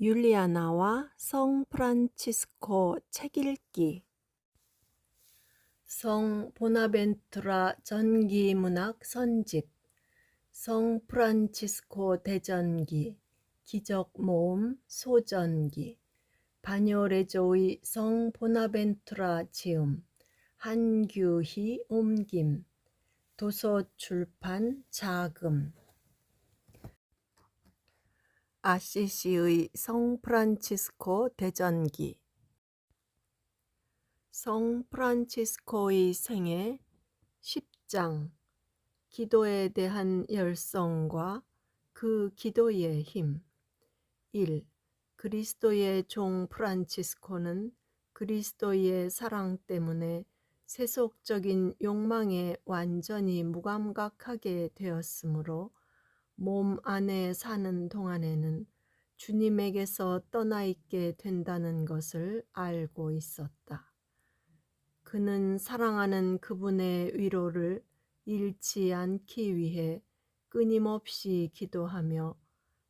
율리아나와 성 프란치스코 책 읽기. 성 보나벤투라 전기문학 선집, 성 프란치스코 대전기, 기적모음 소전기, 바뇨레조의 성 보나벤투라 지음, 한규희 옮김, 도서출판 자금. 아시시의 성 프란치스코 대전기. 성 프란치스코의 생애 10장. 기도에 대한 열성과 그 기도의 힘. 1. 그리스도의 종 프란치스코는 그리스도의 사랑 때문에 세속적인 욕망에 완전히 무감각하게 되었으므로 몸 안에 사는 동안에는 주님에게서 떠나 있게 된다는 것을 알고 있었다. 그는 사랑하는 그분의 위로를 잃지 않기 위해 끊임없이 기도하며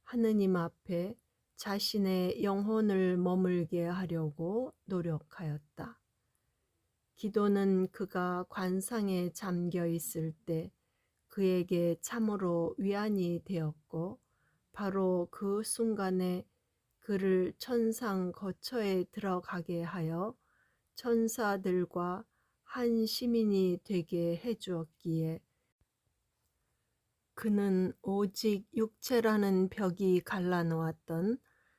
하느님 앞에 자신의 영혼을 머물게 하려고 노력하였다. 기도는 그가 관상에 잠겨 있을 때 그에게 참으로 위안이 되었고, 바로 그 순간에 그를 천상 거처에 들어가게 하여 천사들과 한 시민이 되게 해주었기에 그는 오직 육체라는 벽이 갈라놓았던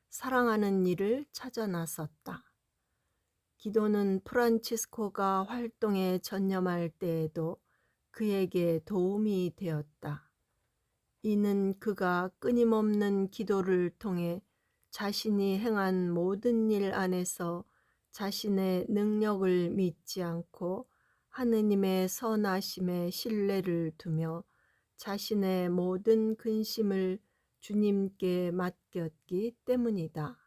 사랑하는 이를 찾아 나섰다. 기도는 프란치스코가 활동에 전념할 때에도 그에게 도움이 되었다. 이는 그가 끊임없는 기도를 통해 자신이 행한 모든 일 안에서 자신의 능력을 믿지 않고 하느님의 선하심에 신뢰를 두며 자신의 모든 근심을 주님께 맡겼기 때문이다.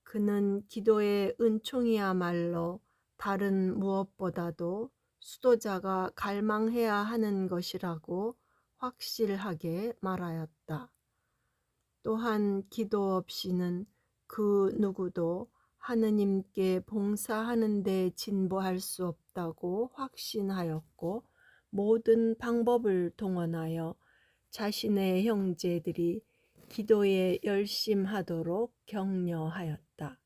그는 기도의 은총이야말로 다른 무엇보다도 수도자가 갈망해야 하는 것이라고 확실하게 말하였다. 또한 기도 없이는 그 누구도 하느님께 봉사하는 데 진보할 수 없다고 확신하였고, 모든 방법을 동원하여 자신의 형제들이 기도에 열심하도록 격려하였다.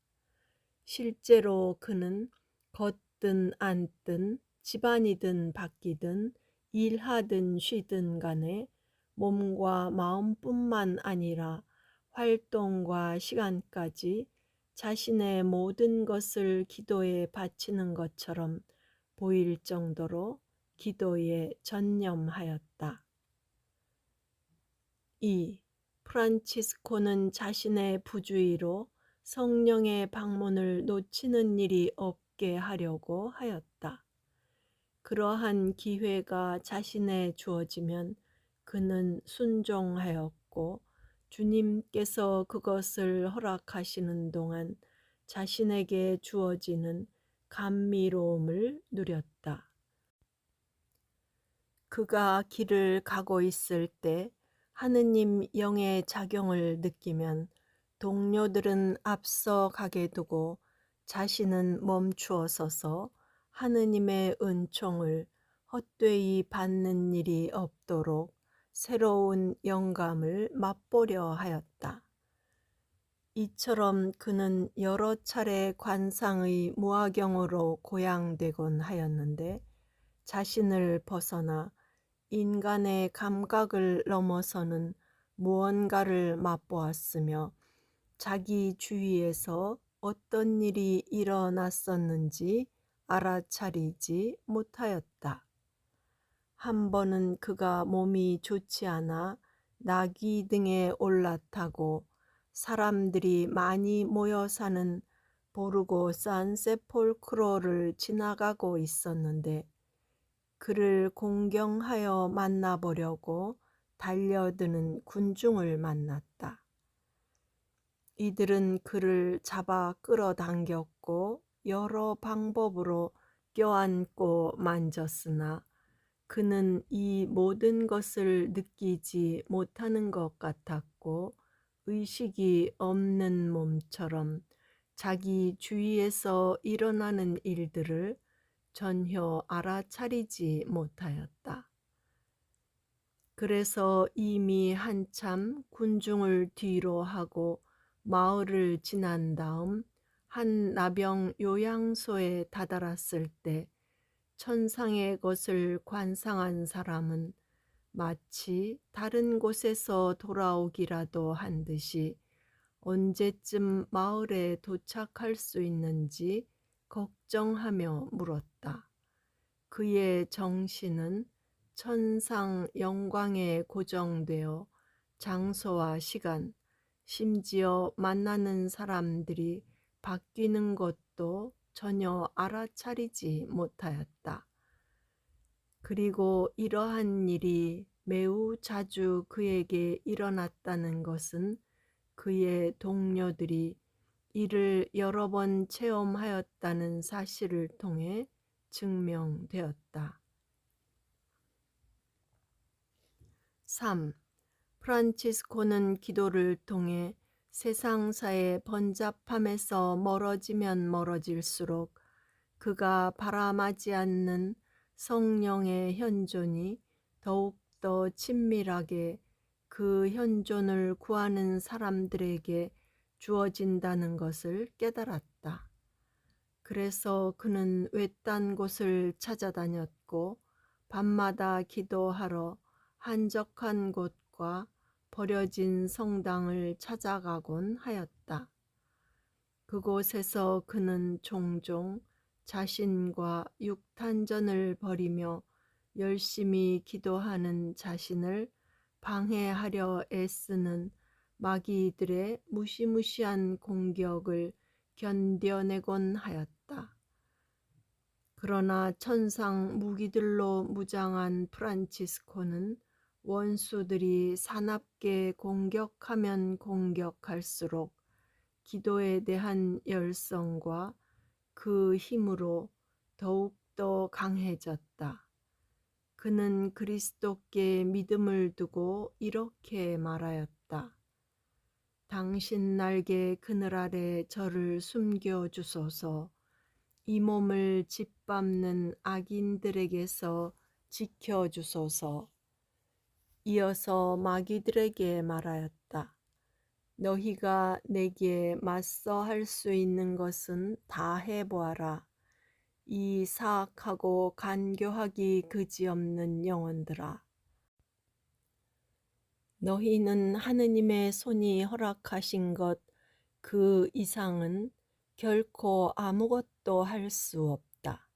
실제로 그는 걷든 앉든 집안이든 밖이든 일하든 쉬든 간에 몸과 마음뿐만 아니라 활동과 시간까지 자신의 모든 것을 기도에 바치는 것처럼 보일 정도로 기도에 전념하였다. 2. 프란치스코는 자신의 부주의로 성령의 방문을 놓치는 일이 없게 하려고 하였다. 그러한 기회가 자신에 주어지면 그는 순종하였고, 주님께서 그것을 허락하시는 동안 자신에게 주어지는 감미로움을 누렸다. 그가 길을 가고 있을 때 하느님 영의 작용을 느끼면 동료들은 앞서 가게 두고 자신은 멈추어 서서 하느님의 은총을 헛되이 받는 일이 없도록 새로운 영감을 맛보려 하였다. 이처럼 그는 여러 차례 관상의 무화경으로 고양되곤 하였는데, 자신을 벗어나 인간의 감각을 넘어서는 무언가를 맛보았으며 자기 주위에서 어떤 일이 일어났었는지 알아차리지 못하였다. 한 번은 그가 몸이 좋지 않아 나귀 등에 올라타고 사람들이 많이 모여 사는 보르고 산세폴크로를 지나가고 있었는데, 그를 공경하여 만나보려고 달려드는 군중을 만났다. 이들은 그를 잡아 끌어당겼고 여러 방법으로 껴안고 만졌으나 그는 이 모든 것을 느끼지 못하는 것 같았고 의식이 없는 몸처럼 자기 주위에서 일어나는 일들을 전혀 알아차리지 못하였다. 그래서 이미 한참 군중을 뒤로 하고 마을을 지난 다음 한 나병 요양소에 다다랐을 때 천상의 것을 관상한 사람은 마치 다른 곳에서 돌아오기라도 한 듯이 언제쯤 마을에 도착할 수 있는지 걱정하며 물었다. 그의 정신은 천상 영광에 고정되어 장소와 시간, 심지어 만나는 사람들이 바뀌는 것도 전혀 알아차리지 못하였다. 그리고 이러한 일이 매우 자주 그에게 일어났다는 것은 그의 동료들이 이를 여러 번 체험하였다는 사실을 통해 증명되었다. 3. 프란치스코는 기도를 통해 세상사의 번잡함에서 멀어지면 멀어질수록 그가 바람하지 않는 성령의 현존이 더욱더 친밀하게 그 현존을 구하는 사람들에게 주어진다는 것을 깨달았다. 그래서 그는 외딴 곳을 찾아다녔고 밤마다 기도하러 한적한 곳과 버려진 성당을 찾아가곤 하였다. 그곳에서 그는 종종 자신과 육탄전을 벌이며 열심히 기도하는 자신을 방해하려 애쓰는 마귀들의 무시무시한 공격을 견뎌내곤 하였다. 그러나 천상 무기들로 무장한 프란치스코는 원수들이 사납게 공격하면 공격할수록 기도에 대한 열성과 그 힘으로 더욱더 강해졌다. 그는 그리스도께 믿음을 두고 이렇게 말하였다. 당신 날개 그늘 아래 저를 숨겨주소서. 이 몸을 짓밟는 악인들에게서 지켜주소서. 이어서 마귀들에게 말하였다. 너희가 내게 맞서 할 수 있는 것은 다 해보아라. 이 사악하고 간교하기 그지없는 영혼들아. 너희는 하느님의 손이 허락하신 것 그 이상은 결코 아무것도 할 수 없다.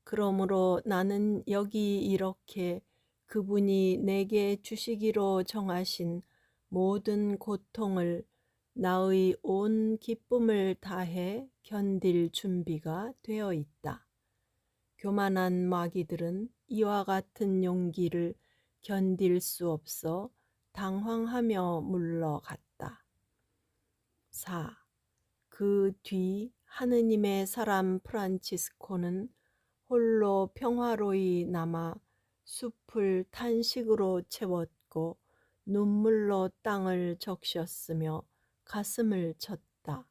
그러므로 나는 여기 이렇게 그분이 내게 주시기로 정하신 모든 고통을 나의 온 기쁨을 다해 견딜 준비가 되어 있다. 교만한 마귀들은 이와 같은 용기를 견딜 수 없어 당황하며 물러갔다. 4. 그 뒤 하느님의 사람 프란치스코는 홀로 평화로이 남아 숲을 탄식으로 채웠고 눈물로 땅을 적셨으며 가슴을 쳤다.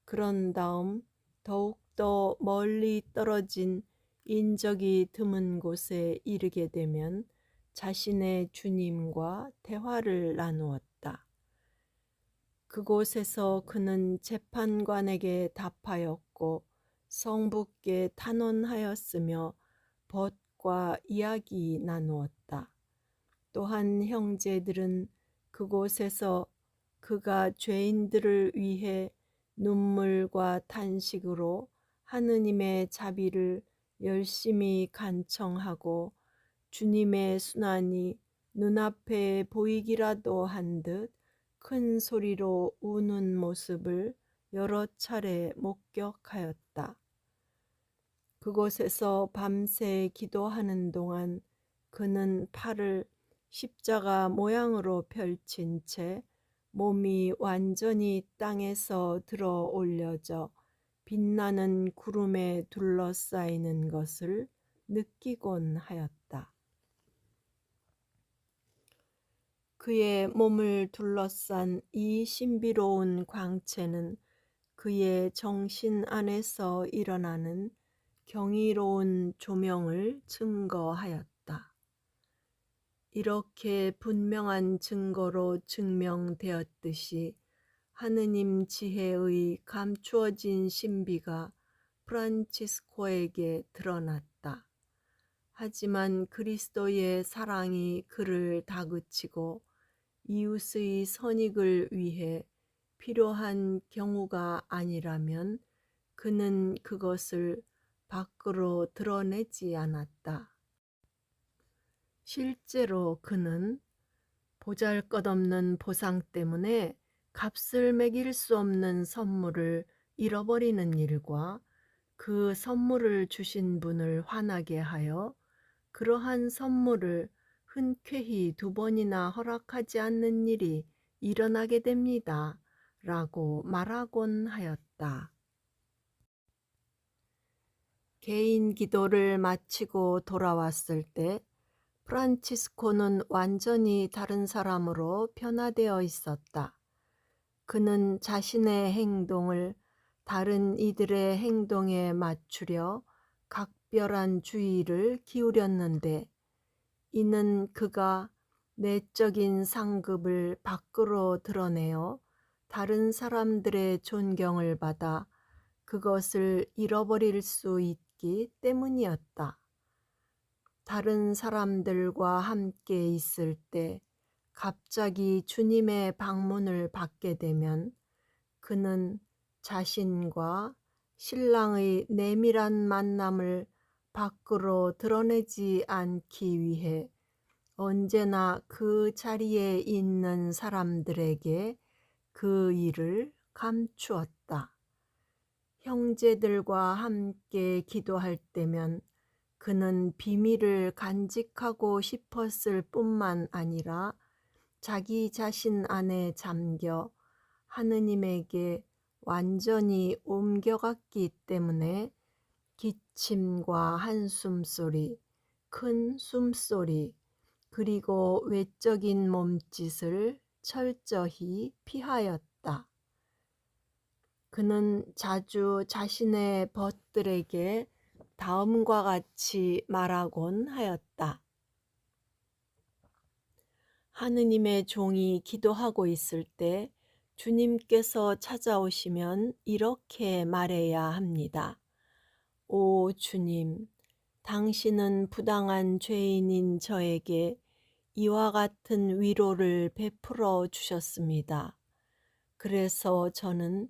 그런 다음 더욱더 멀리 떨어진 인적이 드문 곳에 이르게 되면 자신의 주님과 대화를 나누었다. 그곳에서 그는 재판관에게 답하였고 성부께 탄원하였으며 벗과 이야기 나누었다. 또한 형제들은 그곳에서 그가 죄인들을 위해 눈물과 탄식으로 하느님의 자비를 열심히 간청하고 주님의 순환이 눈앞에 보이기라도 한 듯 큰 소리로 우는 모습을 여러 차례 목격하였다. 그곳에서 밤새 기도하는 동안 그는 팔을 십자가 모양으로 펼친 채 몸이 완전히 땅에서 들어 올려져 빛나는 구름에 둘러싸이는 것을 느끼곤 하였다. 그의 몸을 둘러싼 이 신비로운 광채는 그의 정신 안에서 일어나는 경이로운 조명을 증거하였다. 이렇게 분명한 증거로 증명되었듯이 하느님 지혜의 감추어진 신비가 프란치스코에게 드러났다. 하지만 그리스도의 사랑이 그를 다그치고 이웃의 선익을 위해 필요한 경우가 아니라면 그는 그것을 밖으로 드러내지 않았다. 실제로 그는 보잘것없는 보상 때문에 값을 매길 수 없는 선물을 잃어버리는 일과 그 선물을 주신 분을 화나게 하여 그러한 선물을 흔쾌히 2번이나 허락하지 않는 일이 일어나게 됩니다. 라고 말하곤 하였다. 개인 기도를 마치고 돌아왔을 때 프란치스코는 완전히 다른 사람으로 변화되어 있었다. 그는 자신의 행동을 다른 이들의 행동에 맞추려 각별한 주의를 기울였는데 이는 그가 내적인 상급을 밖으로 드러내어 다른 사람들의 존경을 받아 그것을 잃어버릴 수 있기 때문이었다. 다른 사람들과 함께 있을 때 갑자기 주님의 방문을 받게 되면 그는 자신과 신랑의 내밀한 만남을 밖으로 드러내지 않기 위해 언제나 그 자리에 있는 사람들에게 그 일을 감추었다. 형제들과 함께 기도할 때면 그는 비밀을 간직하고 싶었을 뿐만 아니라 자기 자신 안에 잠겨 하느님에게 완전히 옮겨갔기 때문에 기침과 한숨소리, 큰 숨소리, 그리고 외적인 몸짓을 철저히 피하였다. 그는 자주 자신의 벗들에게 다음과 같이 말하곤 하였다. 하느님의 종이 기도하고 있을 때 주님께서 찾아오시면 이렇게 말해야 합니다. 오 주님, 당신은 부당한 죄인인 저에게 이와 같은 위로를 베풀어 주셨습니다. 그래서 저는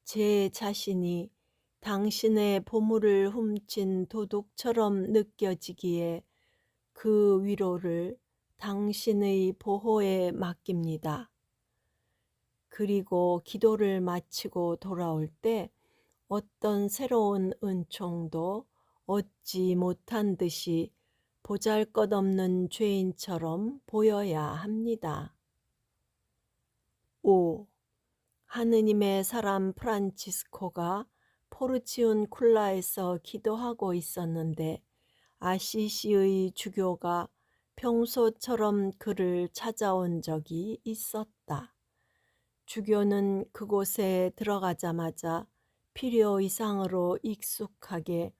제 자신이 당신의 보물을 훔친 도둑처럼 느껴지기에 그 위로를 당신의 보호에 맡깁니다. 그리고 기도를 마치고 돌아올 때 어떤 새로운 은총도 얻지 못한 듯이 보잘것없는 죄인처럼 보여야 합니다. 5. 하느님의 사람 프란치스코가 포르치운쿨라에서 기도하고 있었는데 아시시의 주교가 평소처럼 그를 찾아온 적이 있었다. 주교는 그곳에 들어가자마자 필요 이상으로 익숙하게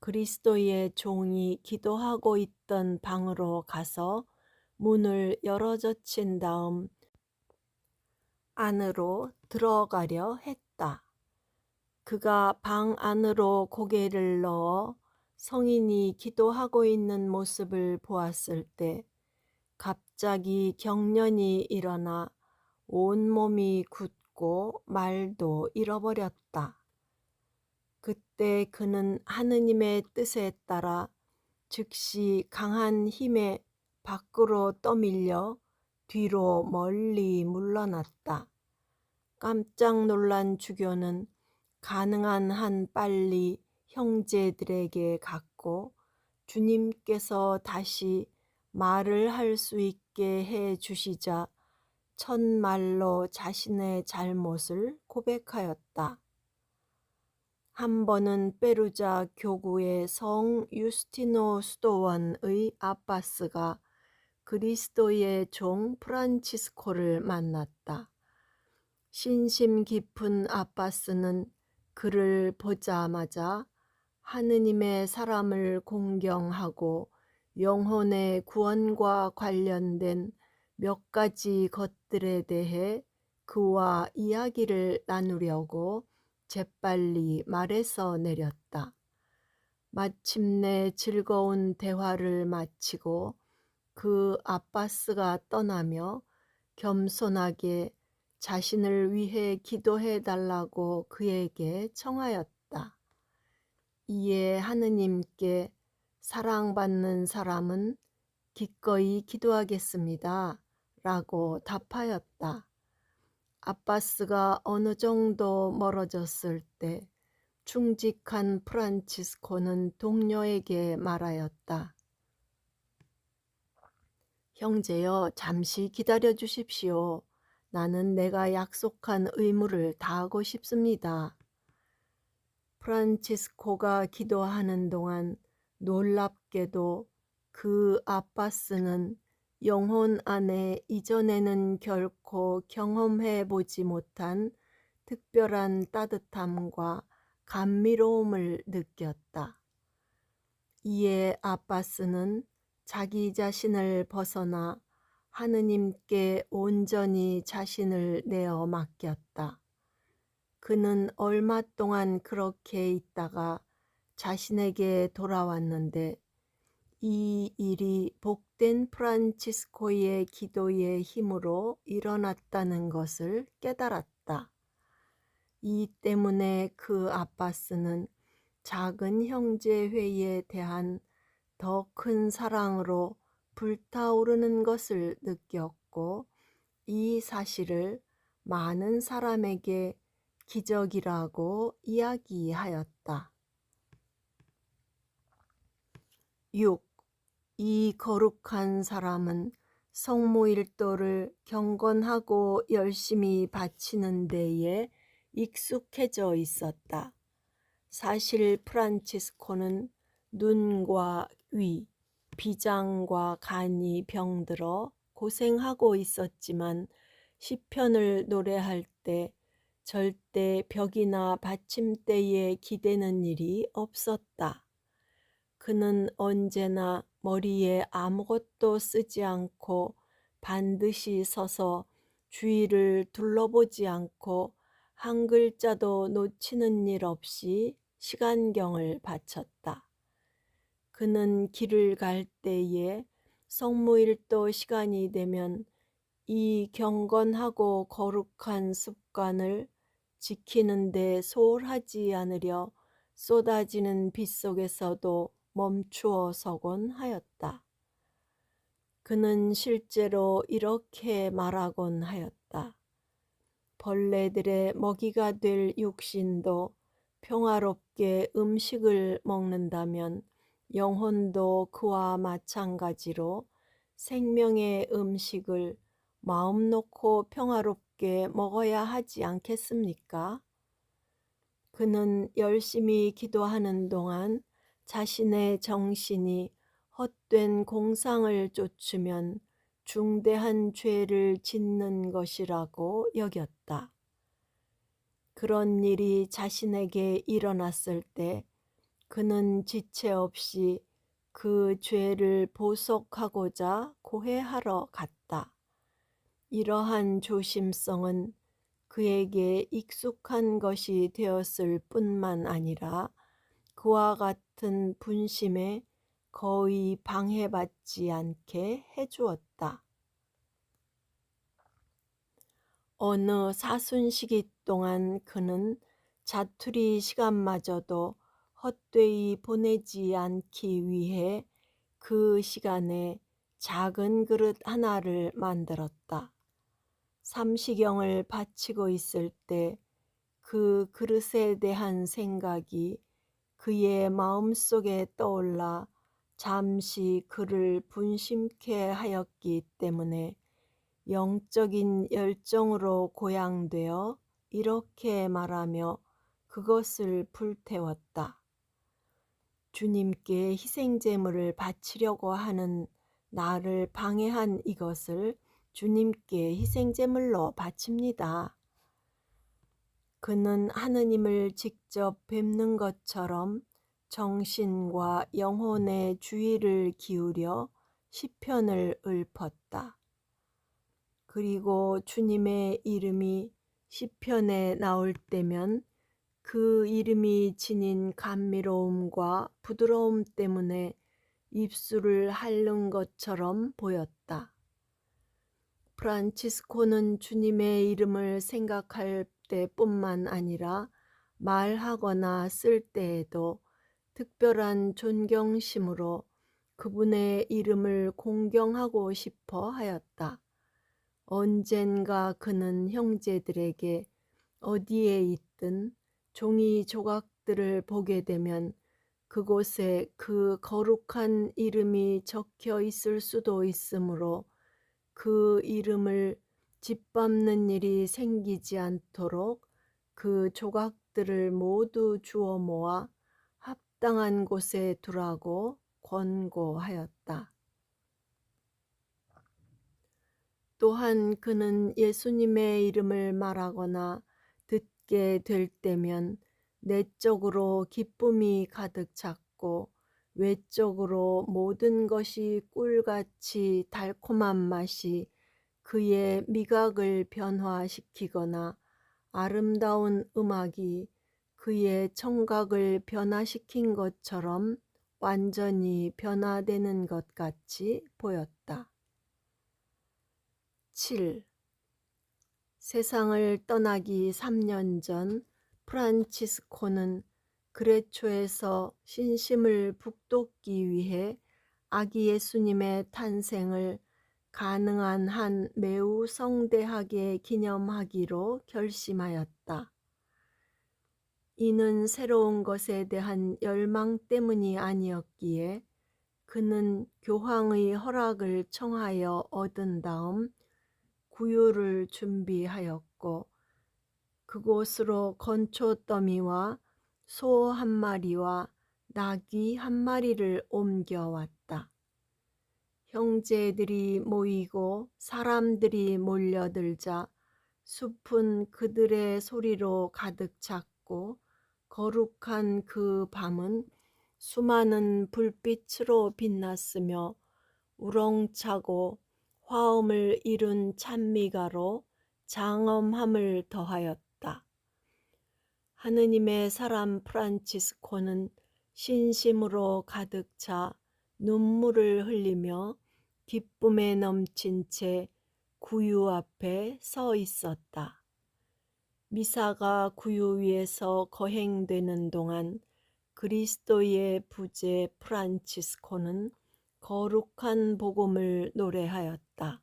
그리스도의 종이 기도하고 있던 방으로 가서 문을 열어젖힌 다음 안으로 들어가려 했다. 그가 방 안으로 고개를 넣어 성인이 기도하고 있는 모습을 보았을 때 갑자기 경련이 일어나 온몸이 굳고 말도 잃어버렸다. 그때 그는 하느님의 뜻에 따라 즉시 강한 힘에 밖으로 떠밀려 뒤로 멀리 물러났다. 깜짝 놀란 주교는 가능한 한 빨리 형제들에게 갔고 주님께서 다시 말을 할 수 있게 해 주시자 첫말로 자신의 잘못을 고백하였다. 한 번은 페루자 교구의 성 유스티노 수도원의 아바스가 그리스도의 종 프란치스코를 만났다. 신심 깊은 아빠스는 그를 보자마자 하느님의 사람을 공경하고 영혼의 구원과 관련된 몇 가지 것들에 대해 그와 이야기를 나누려고 재빨리 말에서 내렸다. 마침내 즐거운 대화를 마치고 그 아빠스가 떠나며 겸손하게 자신을 위해 기도해 달라고 그에게 청하였다. 이에 하느님께 사랑받는 사람은 기꺼이 기도하겠습니다. 라고 답하였다. 아빠스가 어느 정도 멀어졌을 때 충직한 프란치스코는 동료에게 말하였다. 형제여, 잠시 기다려 주십시오. 나는 내가 약속한 의무를 다하고 싶습니다. 프란치스코가 기도하는 동안 놀랍게도 그 아빠스는 영혼 안에 이전에는 결코 경험해 보지 못한 특별한 따뜻함과 감미로움을 느꼈다. 이에 아빠스는 자기 자신을 벗어나 하느님께 온전히 자신을 내어 맡겼다. 그는 얼마 동안 그렇게 있다가 자신에게 돌아왔는데 이 일이 복된 프란치스코의 기도의 힘으로 일어났다는 것을 깨달았다. 이 때문에 그 아빠스는 작은 형제회에 대한 더 큰 사랑으로 불타오르는 것을 느꼈고 이 사실을 많은 사람에게 기적이라고 이야기하였다. 6. 이 거룩한 사람은 성모일도를 경건하고 열심히 바치는 데에 익숙해져 있었다. 사실 프란치스코는 눈과 위, 비장과 간이 병들어 고생하고 있었지만 시편을 노래할 때 절대 벽이나 받침대에 기대는 일이 없었다. 그는 언제나 머리에 아무것도 쓰지 않고 반드시 서서 주위를 둘러보지 않고 한 글자도 놓치는 일 없이 시간경을 바쳤다. 그는 길을 갈 때에 성모일도 시간이 되면 이 경건하고 거룩한 습관을 지키는데 소홀하지 않으려 쏟아지는 빛 속에서도 멈추어 서곤 하였다. 그는 실제로 이렇게 말하곤 하였다. 벌레들의 먹이가 될 육신도 평화롭게 음식을 먹는다면 영혼도 그와 마찬가지로 생명의 음식을 마음 놓고 평화롭게 먹어야 하지 않겠습니까? 그는 열심히 기도하는 동안 자신의 정신이 헛된 공상을 쫓으면 중대한 죄를 짓는 것이라고 여겼다. 그런 일이 자신에게 일어났을 때 그는 지체 없이 그 죄를 보속하고자 고해하러 갔다. 이러한 조심성은 그에게 익숙한 것이 되었을 뿐만 아니라 그와 같은 분심에 거의 방해받지 않게 해주었다. 어느 사순시기 동안 그는 자투리 시간마저도 헛되이 보내지 않기 위해 그 시간에 작은 그릇 하나를 만들었다. 삼시경을 바치고 있을 때 그 그릇에 대한 생각이 그의 마음속에 떠올라 잠시 그를 분심케 하였기 때문에 영적인 열정으로 고양되어 이렇게 말하며 그것을 불태웠다. 주님께 희생제물을 바치려고 하는 나를 방해한 이것을 주님께 희생제물로 바칩니다. 그는 하느님을 직접 뵙는 것처럼 정신과 영혼의 주의를 기울여 시편을 읊었다. 그리고 주님의 이름이 시편에 나올 때면 그 이름이 지닌 감미로움과 부드러움 때문에 입술을 핥는 것처럼 보였다. 프란치스코는 주님의 이름을 생각할 때뿐만 아니라 말하거나 쓸 때에도 특별한 존경심으로 그분의 이름을 공경하고 싶어 하였다. 언젠가 그는 형제들에게 어디에 있든 종이 조각들을 보게 되면 그곳에 그 거룩한 이름이 적혀 있을 수도 있으므로 그 이름을 짓밟는 일이 생기지 않도록 그 조각들을 모두 주워 모아 합당한 곳에 두라고 권고하였다. 또한 그는 예수님의 이름을 말하거나 듣게 될 때면 내적으로 기쁨이 가득 찼고 외적으로 모든 것이 꿀같이 달콤한 맛이 그의 미각을 변화시키거나 아름다운 음악이 그의 청각을 변화시킨 것처럼 완전히 변화되는 것 같이 보였다. 7. 세상을 떠나기 3년 전 프란치스코는 그레초에서 신심을 북돋기 위해 아기 예수님의 탄생을 가능한 한 매우 성대하게 기념하기로 결심하였다. 이는 새로운 것에 대한 열망 때문이 아니었기에 그는 교황의 허락을 청하여 얻은 다음 구유를 준비하였고 그곳으로 건초 더미와 소 한 마리와 나귀 한 마리를 옮겨왔다. 형제들이 모이고 사람들이 몰려들자 숲은 그들의 소리로 가득 찼고 거룩한 그 밤은 수많은 불빛으로 빛났으며 우렁차고 화음을 이룬 찬미가로 장엄함을 더하였다. 하느님의 사람 프란치스코는 신심으로 가득 차 눈물을 흘리며 기쁨에 넘친 채 구유 앞에 서 있었다. 미사가 구유 위에서 거행되는 동안 그리스도의 부제 프란치스코는 거룩한 복음을 노래하였다.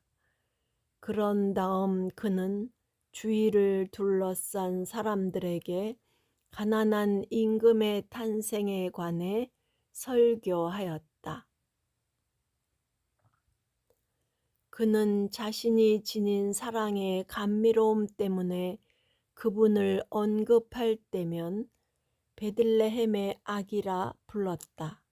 그런 다음 그는 주위를 둘러싼 사람들에게 가난한 임금의 탄생에 관해 설교하였다. 그는 자신이 지닌 사랑의 감미로움 때문에 그분을 언급할 때면 베들레헴의 아기라 불렀다.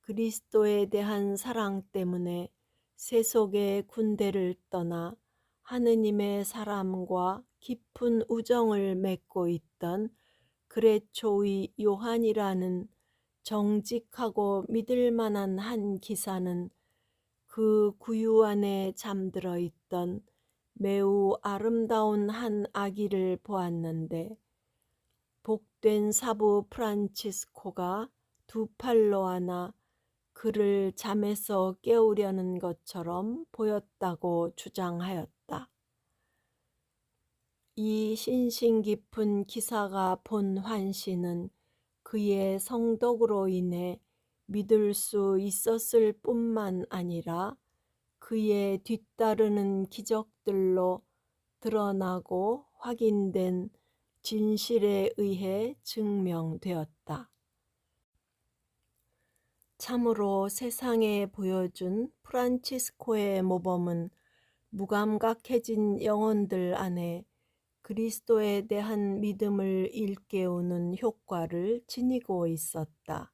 그리스도에 대한 사랑 때문에 세속의 군대를 떠나 하느님의 사람과 깊은 우정을 맺고 있던 그레초의 요한이라는 정직하고 믿을 만한 한 기사는 그 구유 안에 잠들어 있던 매우 아름다운 한 아기를 보았는데 복된 사부 프란치스코가 두 팔로 안아 그를 잠에서 깨우려는 것처럼 보였다고 주장하였다. 이 신신 깊은 기사가 본 환시는 그의 성덕으로 인해 믿을 수 있었을 뿐만 아니라 그의 뒤따르는 기적들로 드러나고 확인된 진실에 의해 증명되었다. 참으로 세상에 보여준 프란치스코의 모범은 무감각해진 영혼들 안에 그리스도에 대한 믿음을 일깨우는 효과를 지니고 있었다.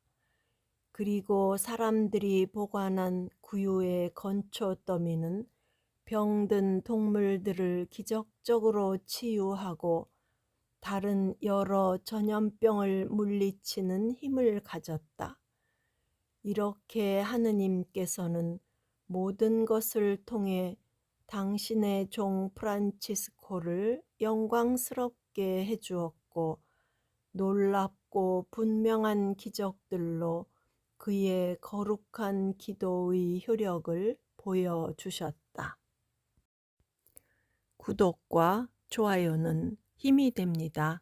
그리고 사람들이 보관한 구유의 건초 더미는 병든 동물들을 기적적으로 치유하고 다른 여러 전염병을 물리치는 힘을 가졌다. 이렇게 하느님께서는 모든 것을 통해 당신의 종 프란치스코를 영광스럽게 해주었고 놀랍고 분명한 기적들로 그의 거룩한 기도의 효력을 보여주셨다. 구독과 좋아요는 힘이 됩니다.